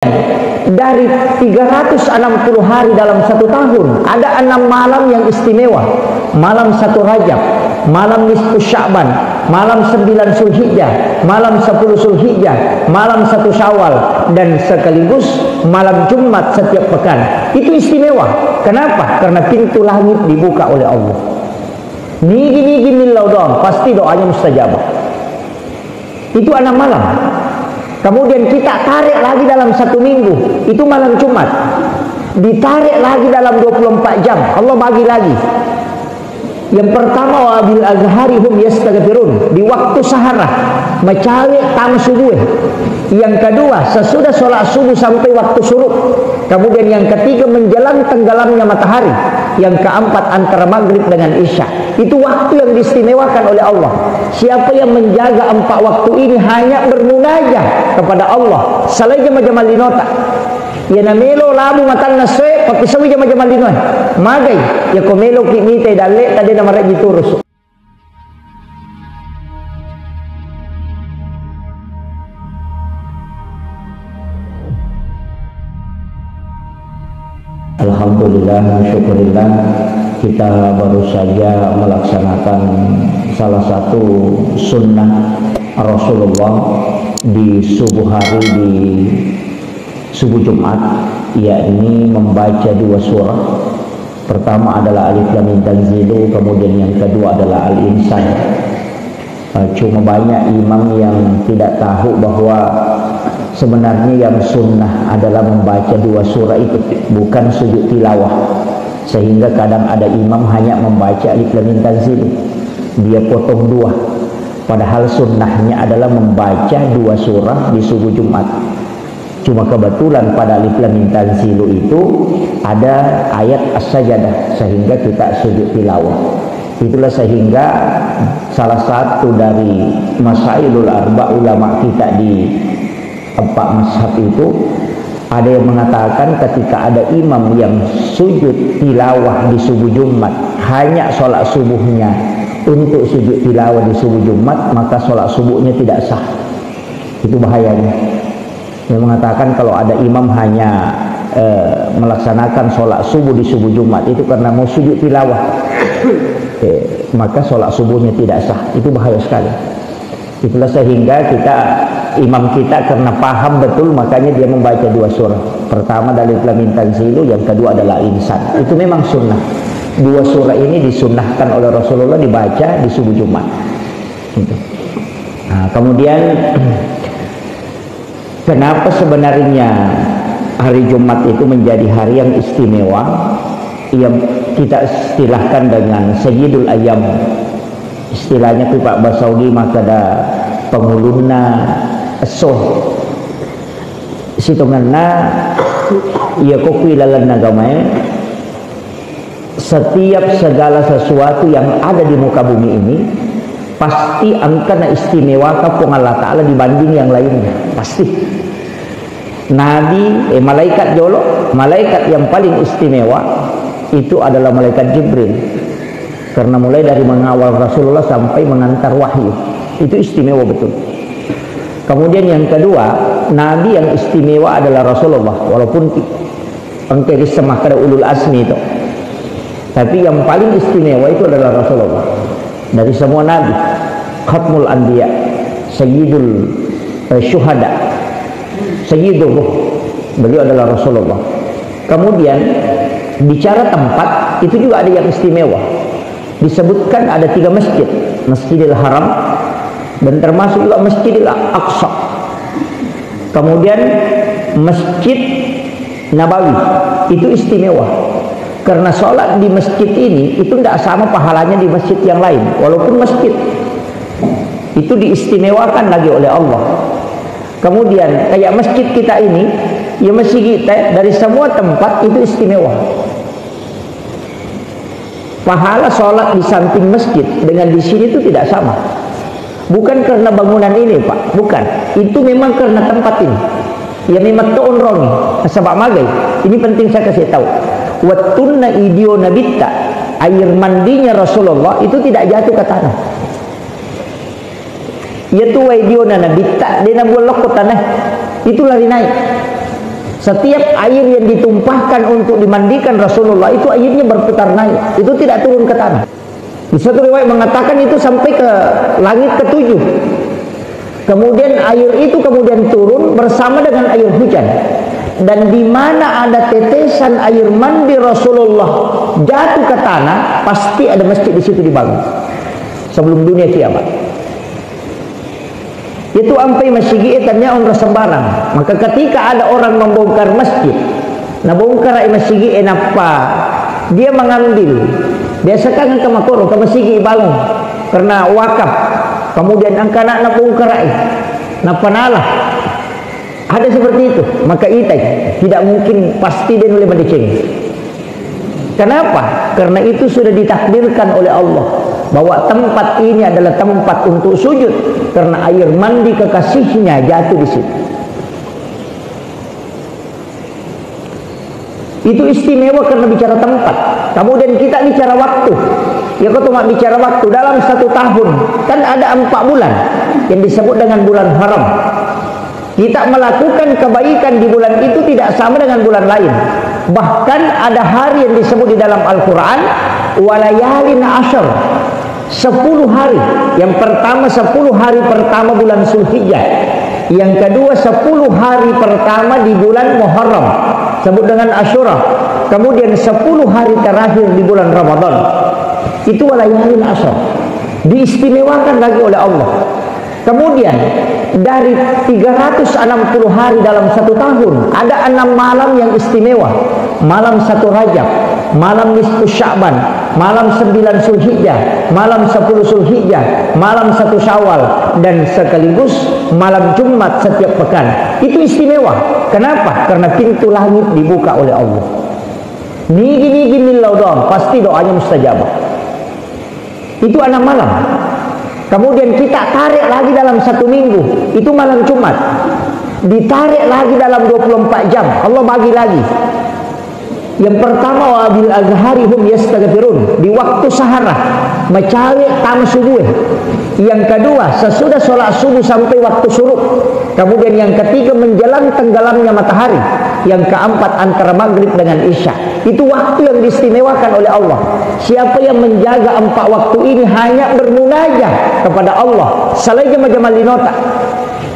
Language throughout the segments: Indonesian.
dari 360 hari dalam satu tahun, ada 6 malam yang istimewa. Malam 1 Rajab, malam nisfu Sya'ban, malam 9 Zulhijjah, malam 10 Zulhijjah, malam 1 Syawal, dan sekaligus malam Jumat setiap pekan. Itu istimewa. Kenapa? Karena pintu langit dibuka oleh Allah. Nigi millau doang, pasti doanya mustajabah. Itu 6 malam. Kemudian kita tarik lagi dalam 1 minggu, itu malam Jumat. Ditarik lagi dalam 24 jam, Allah bagi lagi. Yang pertama, wabil azhari hum yastaghfirun, di waktu sahara, mencari tam subuh. Yang kedua, sesudah sholat subuh sampai waktu suruk. Kemudian yang ketiga, menjelang tenggelamnya matahari. Yang keempat, antara maghrib dengan isya. Itu waktu yang diistimewakan oleh Allah. Siapa yang menjaga 4 waktu ini hanya bermunajah kepada Allah, salaja majamal linota. Ya namelo labu matan naswe pakai sawi jama-jama linoy. Magai ya komelo kimi te dalle tadi nama raji turus. Alhamdulillah, syukurillah, kita baru saja melaksanakan salah satu sunnah Rasulullah di subuh hari, di subuh Jumat, yakni membaca 2 surah. Pertama adalah Alif Lam Mim Tanzilu, kemudian yang kedua adalah Al-Insan. Cuma banyak imam yang tidak tahu bahwa sebenarnya yang sunnah adalah membaca 2 surah itu, bukan sujud tilawah. Sehingga kadang ada imam hanya membaca Alif Lam Mim Tanzilu, dia potong 2, padahal sunnahnya adalah membaca 2 surah di subuh Jumat. Cuma kebetulan pada Alif Lam Mim Tanzilu itu ada ayat As-Sajdah, sehingga kita sujud tilawah. Itulah sehingga salah satu dari masailul arba ulama kita di 4 mazhab itu, ada yang mengatakan ketika ada imam yang sujud tilawah di subuh Jumat, hanya sholat subuhnya untuk sujud tilawah di subuh Jumat, maka sholat subuhnya tidak sah. Itu bahayanya. Yang mengatakan kalau ada imam hanya melaksanakan sholat subuh di subuh Jumat itu karena mau sujud tilawah, maka sholat subuhnya tidak sah. Itu bahaya sekali. Itulah sehingga imam kita karena paham betul, makanya dia membaca 2 surah. Pertama dari Alif Lam Mim Tanzilu, yang kedua adalah Insan. Itu memang sunnah. 2 surah ini disunnahkan oleh Rasulullah dibaca di subuh Jumat. Gitu. Nah, kemudian kenapa sebenarnya hari Jumat itu menjadi hari yang istimewa? Yang kita istilahkan dengan Sayyidul Ayyam. Istilahnya tu Pak Basaudi maka ada pengulunna esoh. Situnganna ia kokui lalan nagamai. Setiap segala sesuatu yang ada di muka bumi ini pasti angkana istimewa kapung Allah Ta'ala dibanding yang lainnya. Pasti. Nabi, malaikat jolo, malaikat yang paling istimewa itu adalah malaikat Jibril. Karena mulai dari mengawal Rasulullah sampai mengantar wahyu, itu istimewa betul. Kemudian yang kedua, Nabi yang istimewa adalah Rasulullah. Walaupun engkau semak ada ulul asmi itu, tapi yang paling istimewa itu adalah Rasulullah. Dari semua Nabi, Khatmul Anbiya, Sayyidul Syuhada, Sayyidul Ruh, beliau adalah Rasulullah. Kemudian bicara tempat, itu juga ada yang istimewa. Disebutkan ada 3 masjid, Masjidil Haram, dan termasuk juga Masjidil Aqsa. Kemudian Masjid Nabawi, itu istimewa. Karena sholat di masjid ini itu tidak sama pahalanya di masjid yang lain. Walaupun masjid itu diistimewakan lagi oleh Allah. Kemudian kayak masjid kita ini, ya masjid kita dari semua tempat itu istimewa. Pahala sholat di samping masjid dengan di sini itu tidak sama. Bukan karena bangunan ini Pak, bukan. Itu memang karena tempat ini. Ya memang tu'un rongi, sebab magai. Ini penting saya kasih tahu. Wattunna idio nabitta, air mandinya Rasulullah itu tidak jatuh ke tanah. Yaitu waidio nabitta, dia nabualok ke tanah, itu lari naik. Setiap air yang ditumpahkan untuk dimandikan Rasulullah itu airnya berputar naik, itu tidak turun ke tanah. Di satu riwayat mengatakan itu sampai ke langit ketujuh. Kemudian air itu kemudian turun bersama dengan air hujan. Dan di mana ada tetesan air mandi Rasulullah jatuh ke tanah, pasti ada masjid di situ dibangun sebelum dunia kiamat. Itu ampai masjid tanya orang sembarang. Maka ketika ada orang membongkar masjid, nah bongkar masjid apa? Dia mengambil, dia sekarang ke makoro ke masjid bangun karena wakaf. Kemudian angka nak bongkar nak panalah. Ada seperti itu, maka itai tidak mungkin pasti dia boleh mendeceng. Kenapa? Karena itu sudah ditakdirkan oleh Allah bahwa tempat ini adalah tempat untuk sujud karena air mandi kekasihnya jatuh di situ. Itu istimewa karena bicara tempat. Kemudian kita bicara waktu. Ya kau cuma bicara waktu dalam 1 tahun kan ada 4 bulan yang disebut dengan bulan haram. Kita melakukan kebaikan di bulan itu tidak sama dengan bulan lain. Bahkan ada hari yang disebut di dalam Al-Quran walayalin ashar, 10 hari. Yang pertama 10 hari pertama bulan Zulhijjah, yang kedua 10 hari pertama di bulan Muharram sebut dengan Asyura, kemudian 10 hari terakhir di bulan Ramadan. Itu walayalin ashar, diistimewakan lagi oleh Allah. Kemudian dari 360 hari dalam 1 tahun ada 6 malam yang istimewa. Malam 1 Rajab, malam nisfu Sya'ban, malam 9 Zulhijjah, malam 10 Zulhijjah, malam 1 Syawal, dan sekaligus malam Jumat setiap pekan. Itu istimewa. Kenapa? Karena pintu langit dibuka oleh Allah. Nigi millau doang, pasti doanya mustajabah. Itu 6 malam. Kemudian kita tarik lagi dalam 1 minggu, itu malam Jumat. Ditarik lagi dalam 24 jam, Allah bagi lagi. Yang pertama wabil azhari hum yastaghfirun, di waktu sahara, mecawe tam subuh. Yang kedua sesudah sholat subuh sampai waktu syuruk. Kemudian yang ketiga menjelang tenggelamnya matahari. Yang keempat antara maghrib dengan isya. Itu waktu yang diistimewakan oleh Allah. Siapa yang menjaga 4 waktu ini hanya bermunajah kepada Allah, salai jama-jama linota.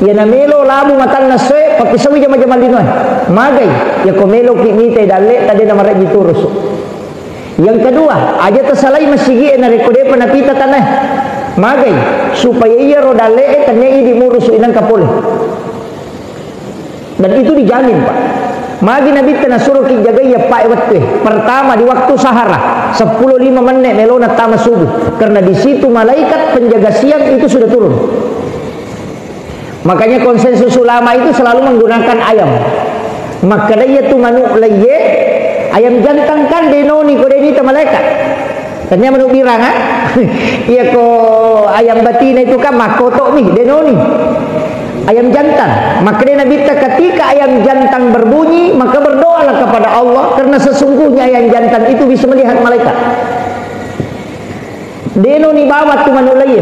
Ya namelo lamu matan naswe pakai sawi jama-jama linoi. Magai ya komelo kimite dalle tadi nama raji turus. Yang kedua, aja tersalai masigi na rekode panapita tanah. Magai supaya ia rodalle tanya idi murus inang kapole. Dan itu dijamin, Pak. Magi Nabi tena suruh ki jaga ya Pak waktu. Pertama di waktu sahara 10:05 menit melona tama subuh. Karena di situ malaikat penjaga siang itu sudah turun. Makanya konsensus ulama itu selalu menggunakan ayam. Maka dia tu manuk leye ayam jantan kan denoni ko deni ta malaikat. Tanya manuk birang iya ko ayam betina itu kan makoto nih denoni. Ayam jantan. Maka dia Nabi ketika ayam jantan berbunyi, maka berdoalah kepada Allah karena sesungguhnya ayam jantan itu bisa melihat malaikat. Deno ni bawa tu manulai.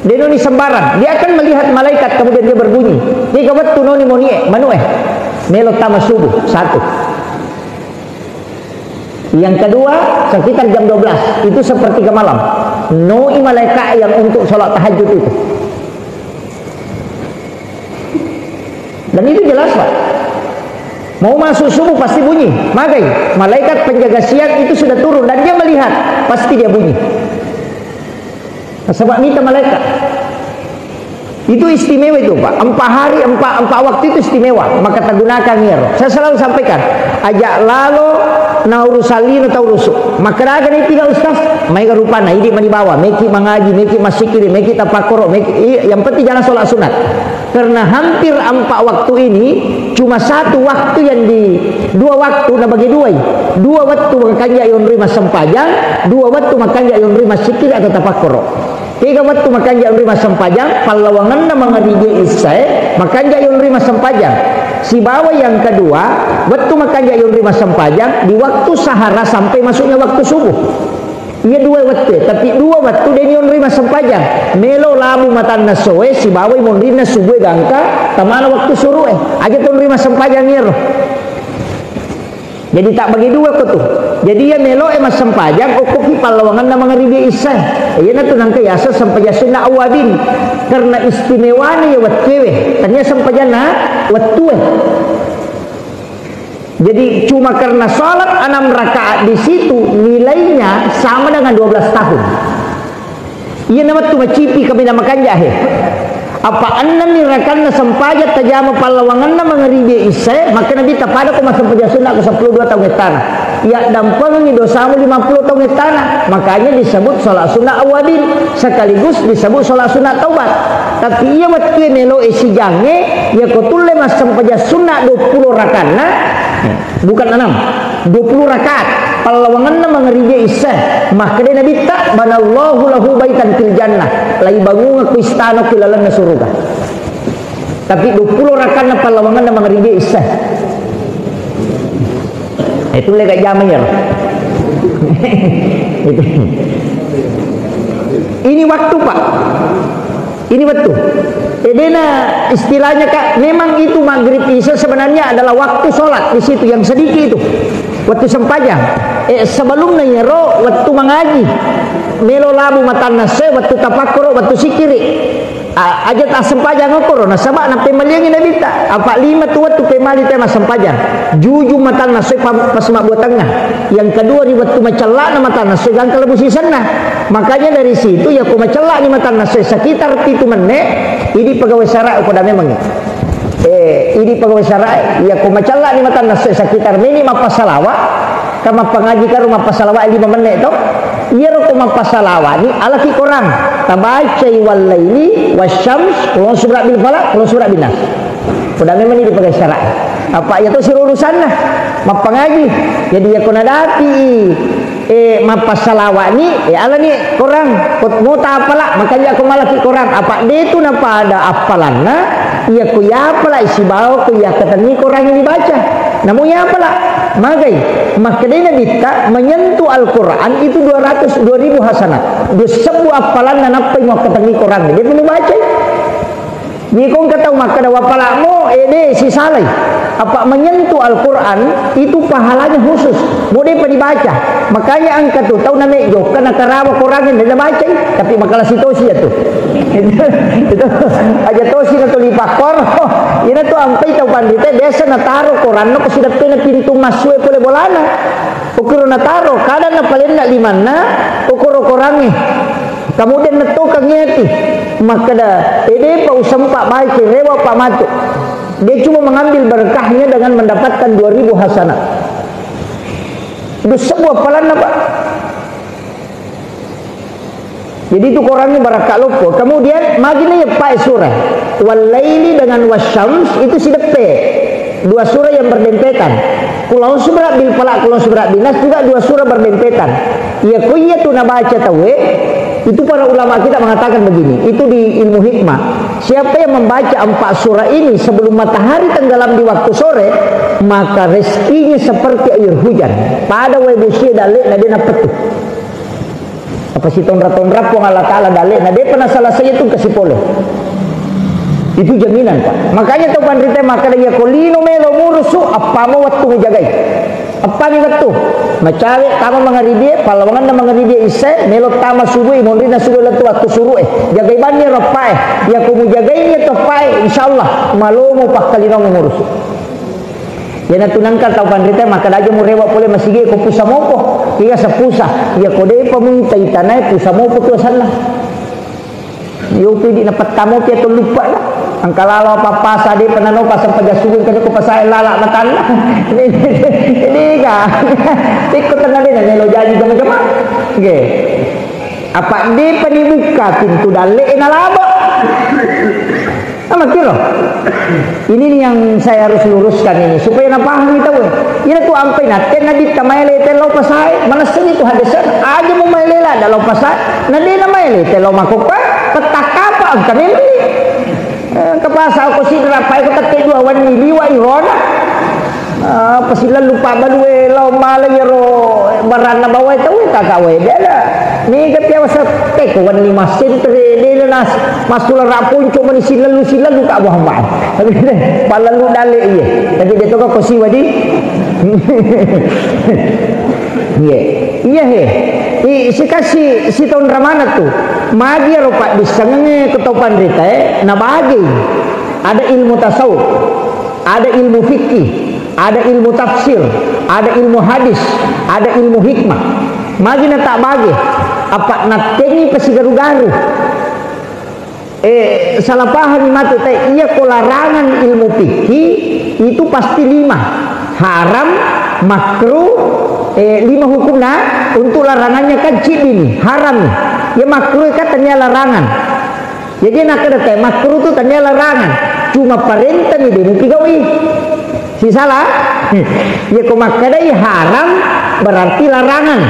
Deno ni sembarang. Dia akan melihat malaikat kemudian dia berbunyi. Dia kawat tu noni monie manueh. Melo tama subuh 1. Yang kedua sekitar jam 12 itu sepertiga malam. Noi malaikat yang untuk sholat tahajud itu. Dan itu jelas, Pak. Mau masuk subuh pasti bunyi. Magai malaikat penjaga siang itu sudah turun dan dia melihat, pasti dia bunyi. Sebab minta malaikat. Itu istimewa itu, Pak. 4 hari, 4 waktu itu istimewa. Maka kita gunakan ngero. Saya selalu sampaikan, ajak lalu naurusalin atau rusuk. Maka akan ini tidak ustaz. Mereka rupana ini manibawa, meki mengaji, meki masikiri, meki tapakoro, meki. Yang penting jangan sholat sunat. Karena hampir 4 waktu ini cuma 1 waktu yang di 2 waktu nah bagi 2. 2 waktu makanya yang rima sempajang, 2 waktu makanya yang rima sikir atau tapakoro. 3 waktu makanya yang rima sempajang, palawangan na mengadigi isai, makanya yang rima sempajang. Si bawa yang kedua, waktu makanya yang rima sempajang di waktu sahara sampai masuknya waktu subuh. Ia dua waktu, tapi dua waktu dia nion rima sempajang. Melo labu matan nasoe si bawai mondina subue gangka, tamana waktu suruh aja ton rima sempajang niro. Jadi tak bagi dua ko tuh. Jadi ia melo mas sempajang okoki palawangan na mga ribi isa. Iya na tunang kayasa sampajasun na awadin. Karena istimewanya ya watwewe. Tanya sempajang na watwe. Jadi cuma karena sholat 6 rakaat di situ nilainya sama dengan 12 tahun. Iya nama tu macipi kami namakan jahe. Apa anda mirakan na sampajat tajama palawangan na mengeribe isya maka nabi tapada ko masampajasun na ko 12 tahun tanah. Ya dampang ni dosamu 50 tahun tanah. Makanya disebut sholat sunat awadin sekaligus disebut sholat sunat taubat. Tapi ia waktu melo isi jange ya kotule mas sampajasun na 20 rakaat na bukan 6 20 rakaat palawangan na mengeribe isya maka dia nabi tak banallahu lahu baitan fil jannah lai bangun aku istana kilalan na surga. Tapi 20 rakaat na palawangan na mengeribe isya itu lega jamnya. Ini waktu Pak, ini waktu. Edena istilahnya Kak, memang itu maghrib isya sebenarnya adalah waktu sholat di situ yang sedikit itu, waktu sempajang. Sebelumnya nyero waktu mengaji, melo labu matan nase, waktu tapakur, waktu sikiri. Aja tak sempajang okoro, nasabak na pemaliangin na bita. Apa 5 tu waktu pemali tema sempajang. Juju matan nase pas mak buat tengah. Yang kedua di waktu macelak na matan nase gang kelebusi sana. Makanya dari situ ya ku macelak ni matan nase sekitar 7 menit. Ini pegawai syarat pada memang. Ini pegawai syarat ya ku macelak ni matan nase sekitar minimal pasalawat. Kama pengaji ka rumah pasalawat 5 menit tu. Iya roko mapasalawa ni ala ki korang tabacai wal laili wasyams kulon surat bil falaq kulon surat bin nas. Sudah memang ini dipakai syarat. Apa ya tu suruh urusan lah mapangaji. Jadi ya kena dati mapasalawa ni ala ni korang mau tak apalah makanya aku malah ki korang apa dia tu napa ada apalanna iya ku ya apalah isi bawa ku ya katani korang ini baca. Namun ya apalah magai maka dia minta menyentuh Al-Quran itu 200 2000 hasanat. Dia sebuah apalan dan apa yang mau ketemu Quran dia perlu baca. Jika kata maka dawa palamu ini si saleh apa menyentuh Al-Quran itu pahalanya khusus. Mau dia dibaca. Makanya angkat tu tahu nama jo karena karawa Quran dia baca tapi makalah si tosi tu. Itu aja tosi na tu lipakor. Ina tu ampai tahu pandita biasa na taruh Quran no sudah pena pintu masuk boleh bolana. Ukur na taruh kadang na paling nak 5 na ukur Quran ni. Kemudian netukang nyeti maka dah ini pak usampak baik rewa pak matu dia cuma mengambil berkahnya dengan mendapatkan 2000 hasanat itu sebuah pahala Pak. Jadi itu Qurannya barakah lupa. Kemudian magina ya Pak surah wal laili dengan wasyams itu si depe 2 surah yang berdempetan. Kulau surat bil falaq kulau surat bin nas juga 2 surah berdempetan. Ya kuya tu na baca tahu itu para ulama kita mengatakan begini, itu di ilmu hikmah. Siapa yang membaca 4 surah ini sebelum matahari tenggelam di waktu sore, maka rezekinya seperti air hujan. Pada webusia dalek na dia petuh. Apa si tonra-tonra pun Allah Ta'ala dalek na dia pernah salah saya itu kasih pole. Itu jaminan Pak. Makanya tahu pandrite maka dia kolino melo murusu apa mau waktu menjagai. Apa ni waktu? Macari kamu mengaribi, palawangan na mengaribi isya, melo tama subuh, mondina subuh latu waktu suruh jagai bani ropai, ya kumu jagainya topai, insyaallah malu mau pak kali nong murusu. Ya natunangkan tahu pandrite maka aja mu rewa pole masige ko pusa mopo, iya sepusa, ya kode peminta itanai pusa mopo tu salah. Yo pidi na patamu pia tu lupa lah. Angkalalo papa sadi penano pasang pagasugun kada ko pasay lala matan. Ini ka. Ikut tengah dia nelo janji sama-sama. Oke. Apa di penibuka pintu dale na labo. Ama kira. Ini yang saya harus luruskan ini supaya na paham kita we. Ini tu ampai naten na di tamayle telo pasay. Manasin itu hadisan aja mo maylela dalau pasay. Na di na mayle telo makupa petakapa ang kami. Kepasa aku si rapai ko tate 2 wan miliwa irona. Pasilan lupa balwe law malay ro baran na baway tawi kakaway dala ni kapya sa teko wan 5 sentre dela nas masula rapunco man silalu ka abah palalu dale iye tapi dia to ko siwa di iya si kasih si tahun ramana tuh magi rupa disangnya ketopan rita na bagi ada ilmu tasawuf, ada ilmu fikih, ada ilmu tafsir, ada ilmu hadis, ada ilmu hikmah. Magi na tak bagi apa natengi pasigaru-garu salah paham matu teh iya ko larangan ilmu fikih itu pasti 5 haram, makruh, 5 hukumna untuk larangannya kan ini haram nih ya makruh katanya larangan jadi nak ada teh makruh itu tanya larangan cuma perintah nih dia gawi si salah ya ko makadai haram berarti larangan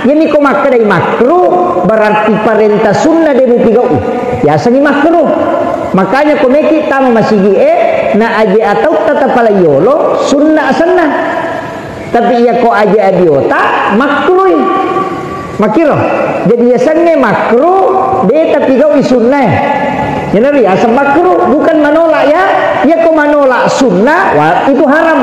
ya ni ko makadai makruh berarti perintah sunnah dia gawi biasa ni makruh makanya ko meki tama masih na aje atau tetap pala yolo sunnah sunnah tapi ya ko aje adiota makruh makiro jadi biasanya makruh dia tapi gawi sunnah ya nari asal makruh bukan menolak ya ko menolak sunnah wah itu haram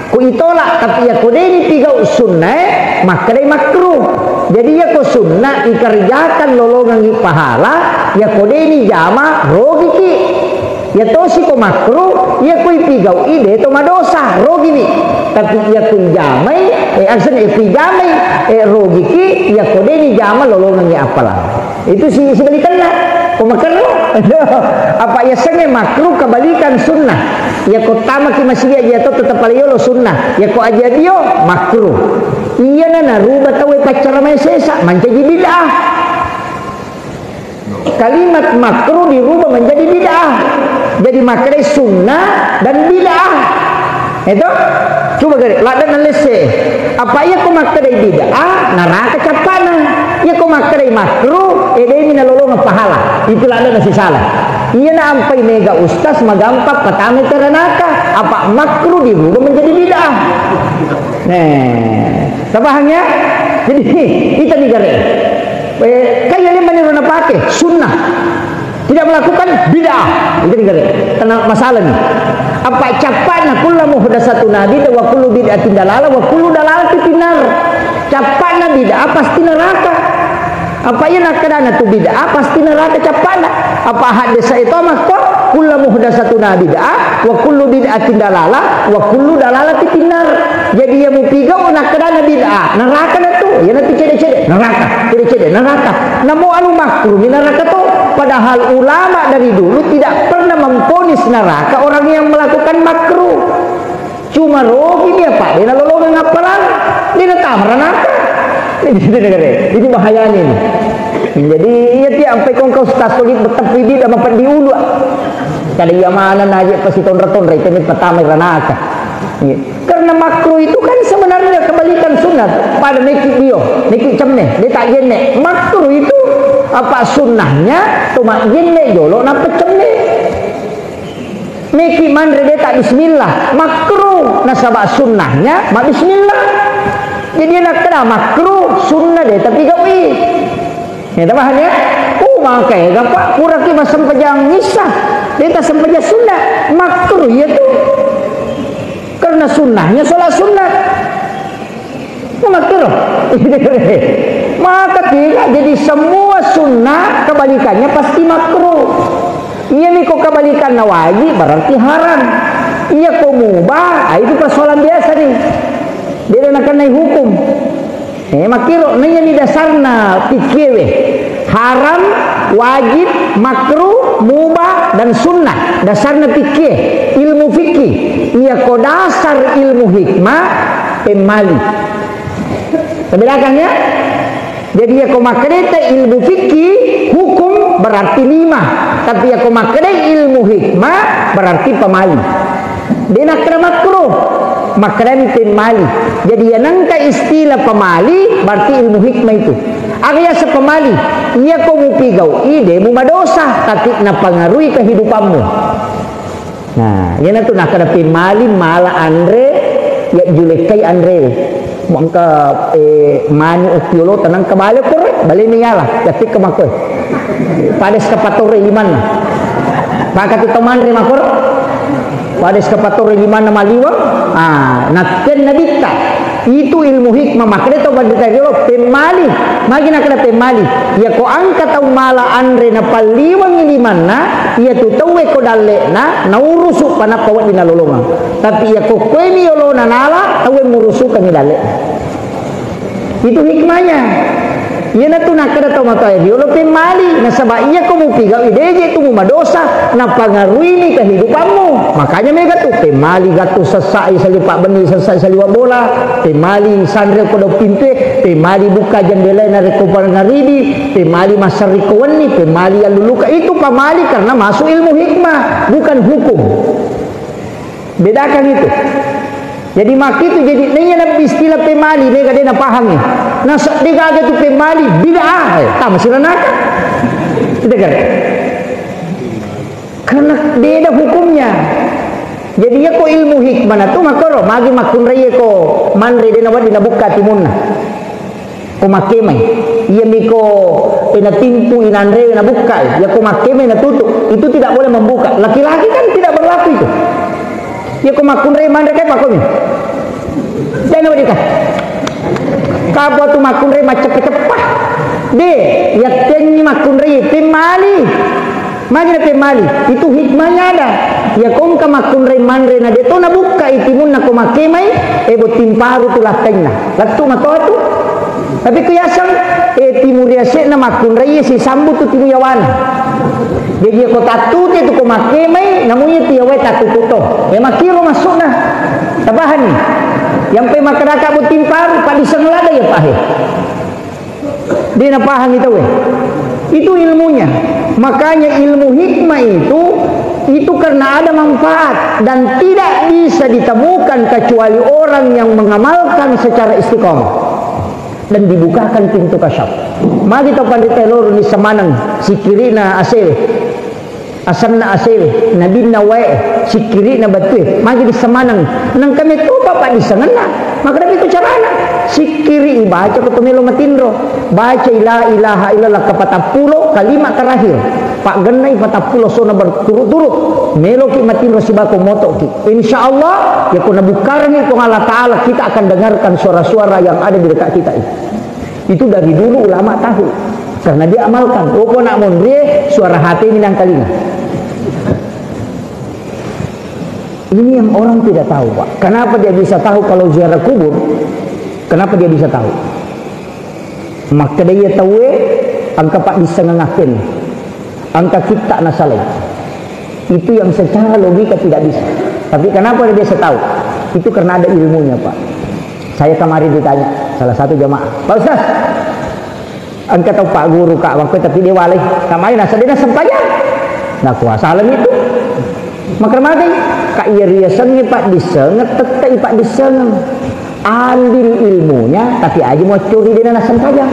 ku itolak tapi ya ko dia pigau sunnah maka dia makruh jadi ya ko sunnah ikerjakan lolongan pahala ya ko dia ini jama rogi ki ya to si ko makruh ya ko ipigau ide to madosa rogi ni tapi ya ko jamai aksen ipijamai rogi ki ya ko dia ini jama lolongan ya apalah itu si sebalikannya ko makruh apa ya sange makruh kebalikan sunnah ya ko tama ki masih aja to tetap paliyolo sunnah ya ko aja dio makruh iya na rubah tawe pacara mesesa menjadi bid'ah kalimat makruh dirubah menjadi bid'ah jadi makruh sunnah dan bid'ah itu coba gari ladan lese apa ya ko makruh bid'ah neraka capana ya ko makruh makruh ini nalolong pahala itu ladan masih salah iya na ampai mega ustaz magampak patame teranaka apa makruh dirubah menjadi bid'ah tabahannya jadi kita negara kayak yang mana pakai sunnah tidak melakukan bid'ah itu negara tenang masalah nih apa capana kullu muhdatsatun bid'ah wa kullu bid'atin dalalah wa kullu dalalatin finnar capana bid'ah pasti neraka apa yang nak kedana tu bid'ah pasti neraka capana apa hadis itu mah kok kullu muhdatsatun bid'ah wa kullu bid'atin dalalah wa kullu dalalatin finnar jadi yang mupigau nak kedana bid'ah neraka na tu ya nanti cede-cede neraka namo anu makruh neraka tu padahal ulama dari dulu tidak pernah memvonis neraka orang yang melakukan makruh cuma rogi dia pak dia lolongan ngapalan dia tamar neraka ini bahaya nih jadi iya ti sampai kau ustaz solid bertepi di sama pendiulu kada iya mana aja pasti tonra-tonra itu pertama neraka karena makruh itu kan sebenarnya kebalikan sunat pada neki cemne dia tak jenne makruh itu apa sunnahnya cuma jenne jolo napa cemne neki mandre dia tak bismillah makruh nasabah sunnahnya mak bismillah jadi nak kena makruh sunnah dia tapi gawi ya tabahannya makai gapa kurang ki masam pejang nisah dia tak sempejang sunnah makruh ya tu karena sunnahnya sholat sunnah makruh maka tidak jadi semua sunnah kebalikannya pasti makruh iya nih kok kebalikan wajib berarti haram iya kok mubah itu persoalan biasa nih dia nak naik hukum makiro nanya ni dasarna fikih haram wajib makruh mubah dan sunnah dasarna fikih ilmu fikih iya ko dasar ilmu hikmah pemali bedakannya jadi ya ko makrete ilmu fikih hukum berarti 5 tapi ya ko makrete ilmu hikmah berarti pemali dia nak kena makruh makrem pemali jadi ya nangka istilah pemali berarti ilmu hikmah itu agak sepemali iya ko mupigau ide mumadosa tapi napangaruhi kehidupanmu nah yana tu nak kada pemali mala andre ya julekai andre mangka mani ukiolo tanang kabale korek balik niyalah jadi kemakoi pades kapatore liman maka kita manre makor pades kapatore liman maliwang naten nabita itu ilmu hikmah makanya to bandita dilo pemali magi nak kena pemali ya ko angka tau mala andre na paliwang liman na ya tu tau ko dalle na urusuk pana kawat dina lolongan tapi ya ko kweni yolo na nala tau murusuk kan dalle itu hikmahnya ya na tu nak kena tau matay dilo pemali na sabab iya ko mo pigaw ideje tu mo madosa na pangaruhi ni kehidupanmu makanya mereka tu pemali gatu sesai salipak benih sesai saliwak bola pemali sandre ko do pintu pemali buka jendela na rekopar ngaribi pemali masar rikoweni pemali aluluka itu pamali karena masuk ilmu hikmah bukan hukum bedakan itu jadi mak itu jadi nanya nabi istilah pemali mereka dia nak paham ni nasa dia kata tu pemali bid'ah tak masih nak kita kan karena dia ada hukumnya jadi ya ko ilmu hikmah na tu makoro magi makun raya ko manre dia nawad dina buka timunna ko makemai iya miko ina timpu inanre na buka ya ko makemai na tutup itu tidak boleh membuka laki-laki kan tidak berlaku itu ya ko makun raya manre kay pakomi jangan nawad dikah kabo tu makun raya macam cepat de ya tenyi makun raya pemali magi na pemali itu hikmahnya ada ya kong ka makun rey manre na deto na buka itimun na kumakemay ebo timparu tu lateng na latu mato tu tapi kuyasang timuriase na makun rey si sambu tu timuyawan jadi ko tatu tu kumakemay namunya tiyaway tatu tuto makiro masuk na tabahan ni yang pe makaraka bu timparu padisang lada ya pahe dia na paham itu ilmunya makanya ilmu hikmah itu karena ada manfaat dan tidak bisa ditemukan kecuali orang yang mengamalkan secara istiqomah dan dibukakan pintu kasyaf mari kita pandai telur ni semanang sikirina asil asanna asil nabinna wae sikirina betul mari di semanang nang kami tu bapak di sana maka itu carana sikiri baca ketumelo matindro baca la ilaha illallah ke-40 kalimat terakhir pak genai 40 sona berturut-turut melo ki matindro sibako moto ki insyaallah ya kuna bukarni ko Allah taala kita akan dengarkan suara-suara yang ada di dekat kita itu dari dulu ulama tahu karena dia amalkan opo nak mondre suara hati minang kalinga ini yang orang tidak tahu Pak kenapa dia bisa tahu kalau ziarah kubur kenapa dia bisa tahu maka dia tahu angka pak disengakin angka kita nasalai itu yang secara logika tidak bisa tapi kenapa dia bisa tahu itu karena ada ilmunya Pak saya kemarin ditanya salah satu jamaah Pak Ustaz angka tahu Pak Guru Kak waktu tapi dia walih kemarin nasadina sempayang nah kuasa alam itu maka mati Kak iriasan ni Pak disengat tetek Pak disengat ambil ilmunya tapi aja mau curi dia nak sempajang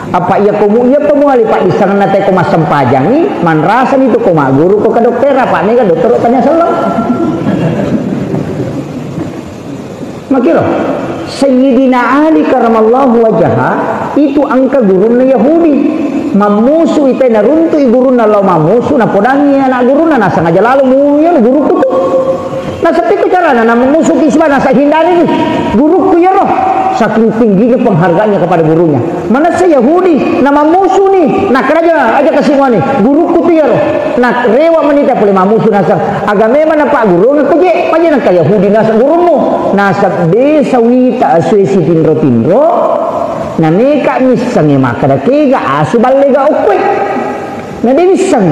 apa ia komu ia pemuali Pak di sana nanti koma sempajang ni man rasa itu koma guru ko ke dokter apa ni kan dokter tanya salah makilo Sayyidina Ali karamallahu wajah itu angka guru na Yahudi mamusu ite na runtu guru na law mamusu na podangi anak guru na nasa ngaja lalu muyan guru kutu nah seperti cara na mamusu kisba nasa hindari ni guru ku ya roh saking tingginya penghargaannya kepada gurunya mana saya Yahudi nama musuh nih nak raja aja kasih nih guru kutu ya roh nak rewa menita boleh mamusuh nasa agama mana Pak guru nak kerja aja nak Yahudi nasa gurumu nasa desa wita asuesi tindro na neka misang ya makada kega asubal lega ukwe na di misang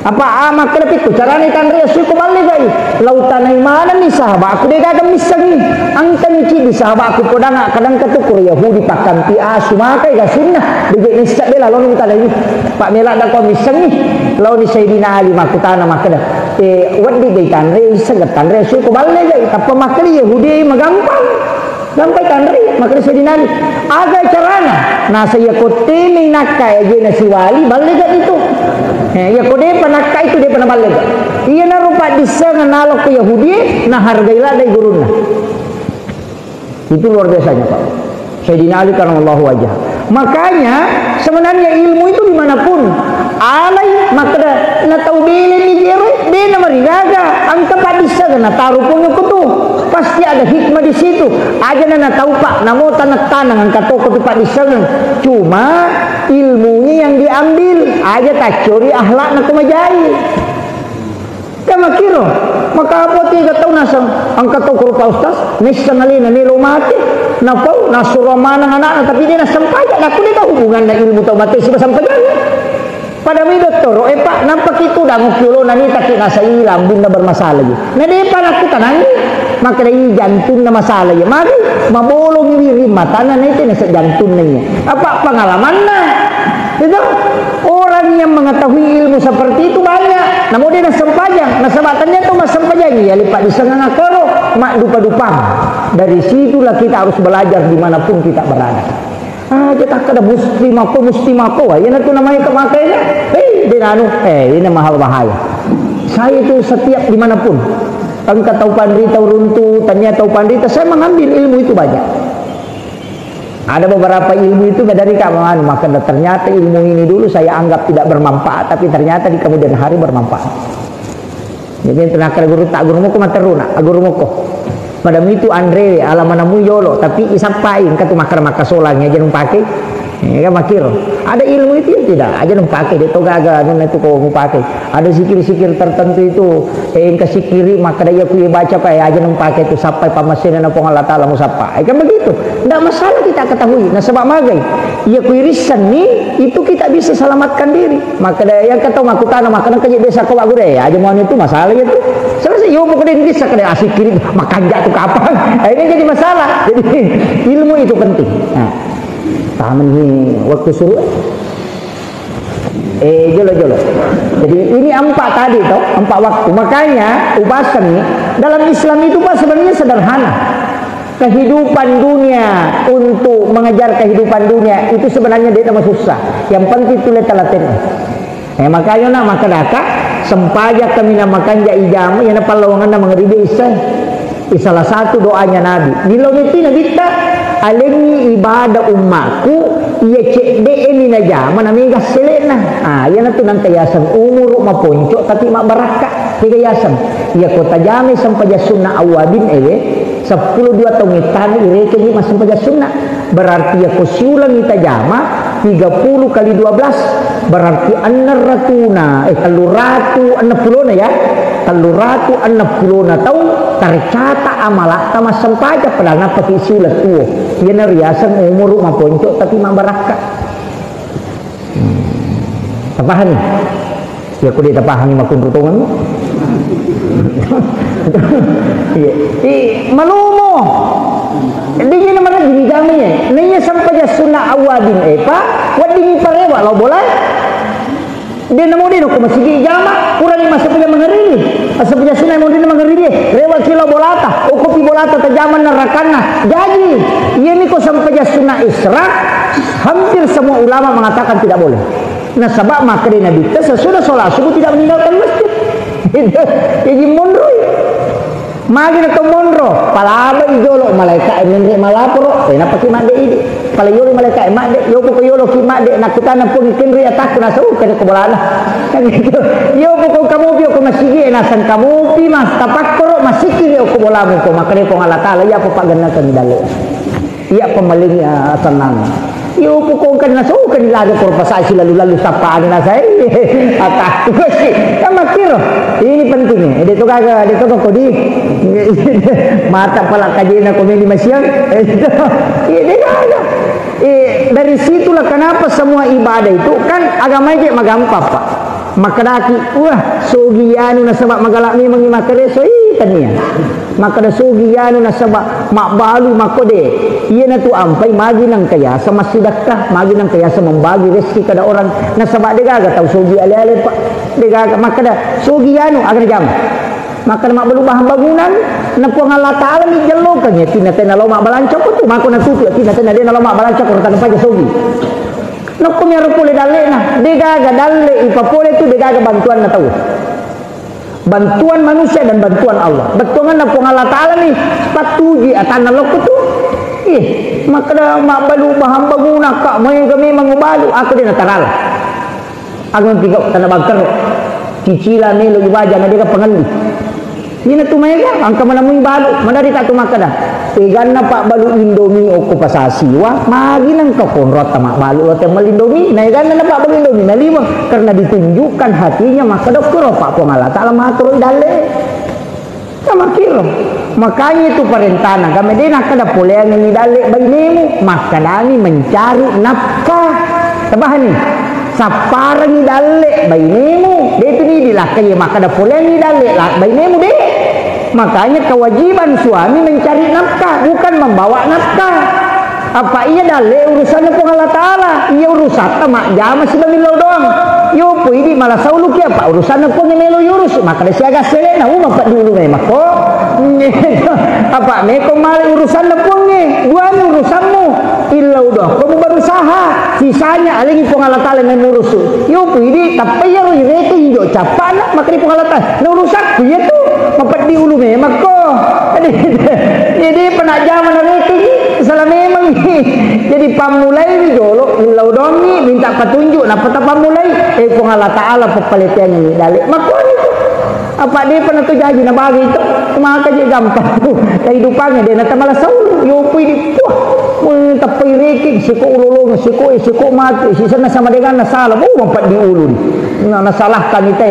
apa makada pitu carane tanre asu ko balle gai lautan ay mana ni sahabat aku de gagam misang ni angkan ci di sahabat aku podanga kadang ketukur Yahudi pakanti asu makai ga sunnah de nisa bela lalu kita lagi Pak Mela da ko misang ni lalu ni Sayyidina Ali makutana makada wadi de tanre sagat tanre asu ko balle gai tapi makali Yahudi magampang sampai tanri makanya Sayyidina Ali ada carana nah saya kote ni nakai aja nasi wali balik itu ya kode panakai itu dia pernah balik iya na rupa disa nganalok ke Yahudi nah hargailah dari guruna Itu luar biasanya Pak. Sayyidina Ali karramallahu wajhah. Makanya sebenarnya ilmu itu dimanapun alai maka na tahu beli ni jero de na marigaga ang kapadisa na taruh punya kutu pasti ada hikmah di situ aja na tahu Pak namo tanang ang katoko tu padisa cuma ilmunya yang diambil aja tak curi akhlak na kumajai kama kiro maka apa tiga tahun nasang ang katoko Pak Ustaz nisangalina ni lumati napau nasuromana anak tapi dia nasampaja aku dia tahu hubungan dengan ilmu tau mati sudah sampajan pada midot toro Pak nampak itu dah ngukulo nani tak nasa ilang bunda bermasalah lagi nah dia Pak aku tanang maka dia jantung na masalah ya mari mabolong wiri mata na itu nasa jantung nanya apa pengalaman na itu orang yang mengetahui ilmu seperti itu banyak namun dia nasampajang nasabatannya itu masampajang ya lipat di sengah koro mak dupa-dupa dari situlah kita harus belajar dimanapun kita berada kita kada musti mako ya itu namanya kemakainya ini mahal bahaya saya itu setiap dimanapun engkau tahu pandri tahu runtu tanya tahu pandri saya mengambil ilmu itu banyak ada beberapa ilmu itu dari kawan maka ternyata ilmu ini dulu saya anggap tidak bermanfaat tapi ternyata di kemudian hari bermanfaat jadi tenaga guru tak guru muko materuna guru muko pada itu Andre alamanamu yolo tapi isapain katu makar solangnya aja pakai ya kan makir ada ilmu itu ya tidak aja pakai dia togaga dan itu kau mau pakai ada sikir-sikir tertentu itu yang kesikiri maka dia kuya baca pak aja pakai itu sampai pamasin na pong Allah Taala musapa kan begitu tidak masalah kita ketahui nah sebab magai ia kuirisan nih itu kita bisa selamatkan diri maka yang kata aku tanah maka kerja desa kau agure ya aja mau itu masalah itu selesai yo pokoknya bisa kada asik kiri makan jatuh kapan ini jadi masalah jadi ilmu itu penting nah taman ni waktu suruh jolo jadi ini empat tadi toh empat waktu makanya ubasan nih dalam Islam itu Pak sebenarnya sederhana kehidupan dunia untuk mengejar kehidupan dunia itu sebenarnya dia tak susah yang penting itu letalatin makanya nak maka daka sempajak kami namakan ja ijama yang apa lawangan na mengeribe salah satu doanya Nabi dilongiti Nabi tak alimi ibadah umatku ia cek de ini naja mana mega selena yana tu nang kayasan umur maponcok tapi mak barakah kayasan ia kota jami sampai sunnah awadin 10 2 tahun itan ireke ni masih sampai sunnah berarti ya kusiulang ita jama 30 kali 12 berarti annaratuna kaluratu 60 ya kaluratu 60 tahun tercatat amalah sama sampaja padahal napa kisiulat tuo yana riasan umur maponcok tapi mak barakah tapahan ya ku dia tapahan makun tutungan malumo dia nama lagi jamnya nanya sampai sunnah awadin Pak wading parewa lo boleh dia namo dia ko masigi jama kurang masa punya mengerini asa punya sunnah mo dia mengerini rewa kilo bolata o kopi bolata ta zaman nerakana jadi ini ko sampai sunnah Isra hampir semua ulama mengatakan tidak boleh nah sebab maka di Nabi sesudah sholat subuh tidak meninggalkan masjid jadi mundur magi na monro palaba ijolo malaikat menre malaporo na pati made idi pala yolo malaikat made yo ko yolo ki made nakutana pun kinri atak na so kada ko bolana kan gitu yo ko kamu bio ko masigi na san kamu pi mas tapakkoro masiki yo ko bola mo ko makane ko Allah Taala ya papagana kan dalo iya pemaling tenang yo ko kan na so kan lagi korpasasi lalu sapaan na saya atak sih sama kiro ini pentingnya dia tu kagak dia tu kodi mata pala kajina komedi masyang ini kagak dari situlah kenapa semua ibadah itu kan agama aja magampang Pak maka daki wah sugianu na sabab magalak ni mangi makare so tania maka da sugianu na sabab makbalu makode iya na tu ampai magi nang kaya sama sedekah magi nang kaya sama membagi rezeki kada orang na sabab degaga tahu sugi ale-ale Pak degaga maka da sugianu agar jam maka mak berubah bangunan na puang Allah Taala ni jelo kan ya tina tena lo mak balancok tu mako na tutu tina tena dia lo mak balancok orang tanpa sugi no kumero pole dale na degaga dale ipapole tu degaga bantuan na tahu bantuan manusia dan bantuan Allah betongan na puang Allah Taala ni patuji atana lo tu maka dah mak balu bahan bangunan kak mereka memang balu aku dia nak taral aku tiga tanah bakar cicilan ni lu bajan dia kan pengali ini tu mereka angka mana mui balu mana dia tak tu maka dah tegan pak balu Indomie okupasasi wah magi nang kau konrot mak balu atau melindomi negan na pak balu Indomie na lima karena ditunjukkan hatinya maka dah kuro pak pengala tak lama turun dale sama kilo makanya itu perintah kami dia nak ada boleh yang ini dalik bayi maka dani mencari nafkah tabahan ni sapar ni dalik bayi dia itu ni dilakai maka ada boleh ni dalik bayi dia makanya kewajiban suami mencari nafkah bukan membawa nafkah apa ia dalik urusannya pun Allah Ta'ala ia urusan mak jam masih bamilo doang yo pui di malah saulu kia apa urusannya pun melo urus maka dia siaga selena mapak dulu memang kok apa meko mali urusannya pun ni dua ni urusanmu illa udah kamu berusaha sisanya lagi pun Allah Ta'ala yang ngurus yo pui di tapi ya rete injo capana maka di pun Allah Ta'ala na urusan dia tu mapak di ulu memang kok jadi penajaman rete salah memang jadi pamulai ni jolo illa udah ni minta petunjuk nak peta pamulai pun Allah Ta'ala pepaletian ni dalik makanya itu apa dia pernah tu janji nak bagi itu maka je gampang tu kehidupannya dia nak malah saul yo pui di puah tapi reking siko ululung siko mati si sana sama dengan salah mampat di ulun na salahkan kita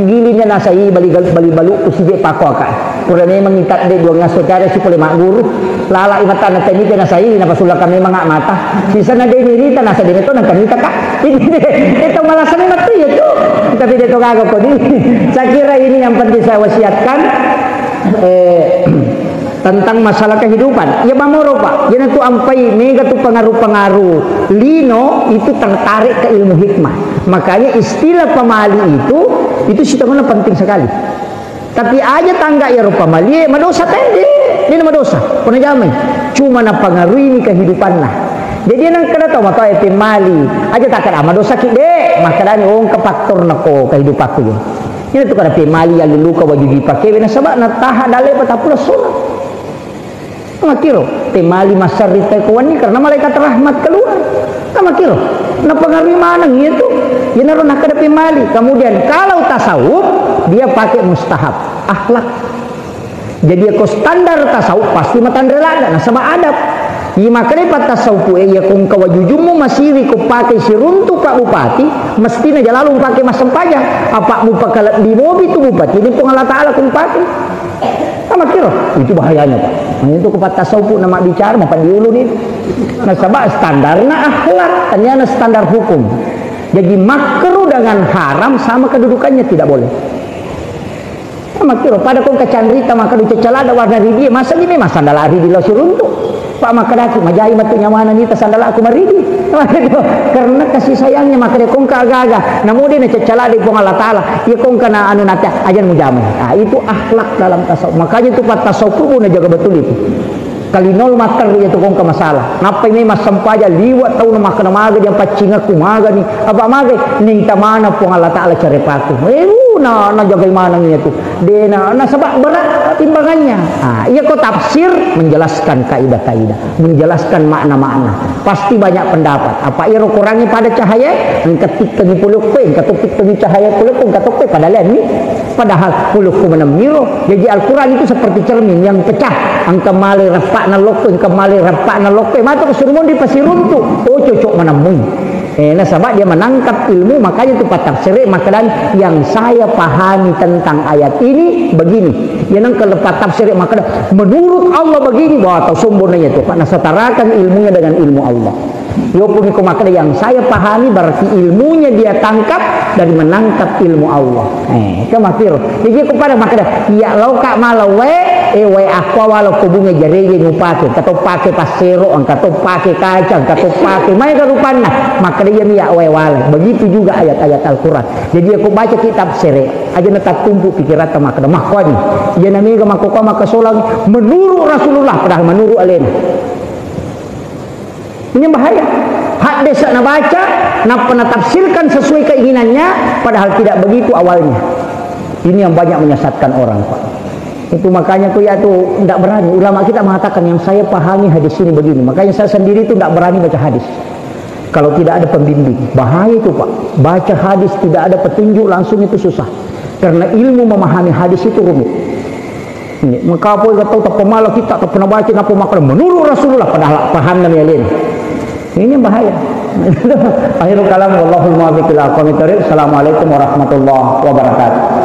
gilinya nasai bali balu ku si pakwa ka kurang memang minta dia dua ngaso cara si boleh mak guru lala imatan na teknik na sai na pasulah kami mga mata si sana dia ni ta nasa dito nang kanita ka itu malah sana mati ya tu tapi dia tu kagak ko di saya kira ini yang penting saya wasiatkan tentang masalah kehidupan ya bamoro pak jangan tu ampai mega tu pengaruh-pengaruh lino itu tertarik ke ilmu hikmah makanya istilah pemali itu sitangan penting sekali tapi aja tangga ya rupa mali madosa tadi ini madosa pernah jamin cuma na pengaruh ini kehidupan lah jadi nang kada tahu maka itu mali aja tak kada madosa kide maka dan ong ke faktor nako kehidupanku ini tu kada pemali yang luka baju dipakai bina sebab na taha dale patapula sunat makiro temali masarita kawan ni karena malaikat rahmat keluar makiro na pengaruh mana gitu ya naruh nak kada pemali kemudian kalau tasawuf dia pakai mustahab akhlak jadi aku standar tasawuf pasti matan relada nah sama adab iya makanya pat tasawuf ya kung kawajujumu masih ku pakai si runtuh pak bupati mestinya lalu pakai masam pajak apa mu pakai di mobil tu bupati ini pun Allah Ta'ala kung pakai sama kira itu bahayanya pak itu ku pat tasawuf nama bicara mapan diulu ni nah sebab standarnya akhlak ternyata standar hukum jadi makruh dengan haram sama kedudukannya tidak boleh sama kira pada kong kecandrita maka dicecala ada warna ridi masa gini masa sandal ari di losir untuk pak maka daki majai matu nyawana ni sandal aku maridi karena kasih sayangnya maka dia kong kagak namun dia cecala di pong Allah Ta'ala ya kong kana anu nata ajan mujamu nah itu akhlak dalam tasawuf makanya itu pat tasawuf pun jaga betul itu kali nol mater itu kong ke masalah ngapain ini mas sampaja liwat tahu nama kena maga yang pacinga ku maga ni apa maga ning tamana pong Allah Ta'ala cari paku na jaga mana ni itu dia na sebab berat timbangannya ia kau tafsir menjelaskan kaidah-kaidah menjelaskan makna-makna pasti banyak pendapat apa ia kurangi pada cahaya ketik tegi puluk pe ketik tegi cahaya puluk pun katok pe pada lain ni padahal puluk ku menamiro jadi Al-Quran itu seperti cermin yang pecah angka mali rapak na lokpe angka mali rapak na lokpe mata kesurmun di pasir runtuh oh cocok menamui nah sebab dia menangkap ilmu makanya itu tafsir maka dan yang saya pahami tentang ayat ini begini yang kelepat tafsir maka menurut Allah begini bahwa atau sumbernya itu karena setarakan ilmunya dengan ilmu Allah yopun maka yang saya pahami berarti ilmunya dia tangkap dari menangkap ilmu Allah kemakir jadi kepada maka ya lau kak malawe aku walau kubunga jarege ngupake kato pake pasero kato pake kacang kato pake mai karupana maka dia ya wala begitu juga ayat-ayat Al-Quran jadi aku baca kitab sere aja netak tumpu pikiran maka makoni dia namiga makoko maka solang menurut Rasulullah padahal menurut alena ini bahaya hak desa nak baca nak pernah tafsirkan sesuai keinginannya padahal tidak begitu awalnya ini yang banyak menyesatkan orang pak Itu makanya tuh ya tuh tidak berani. Ulama kita mengatakan yang saya pahami hadis ini begini. Makanya saya sendiri itu tidak berani baca hadis kalau tidak ada pembimbing. Bahaya itu Pak. Baca hadis tidak ada petunjuk langsung itu susah. Karena ilmu memahami hadis itu rumit. Ini maka apa tahu tak pemalas kita tak pernah baca apa makna menurut Rasulullah padahal paham namanya lain. Ini bahaya. Akhirul kalam wallahul muwaffiq ila aqwamit thoriq. Assalamualaikum warahmatullahi wabarakatuh.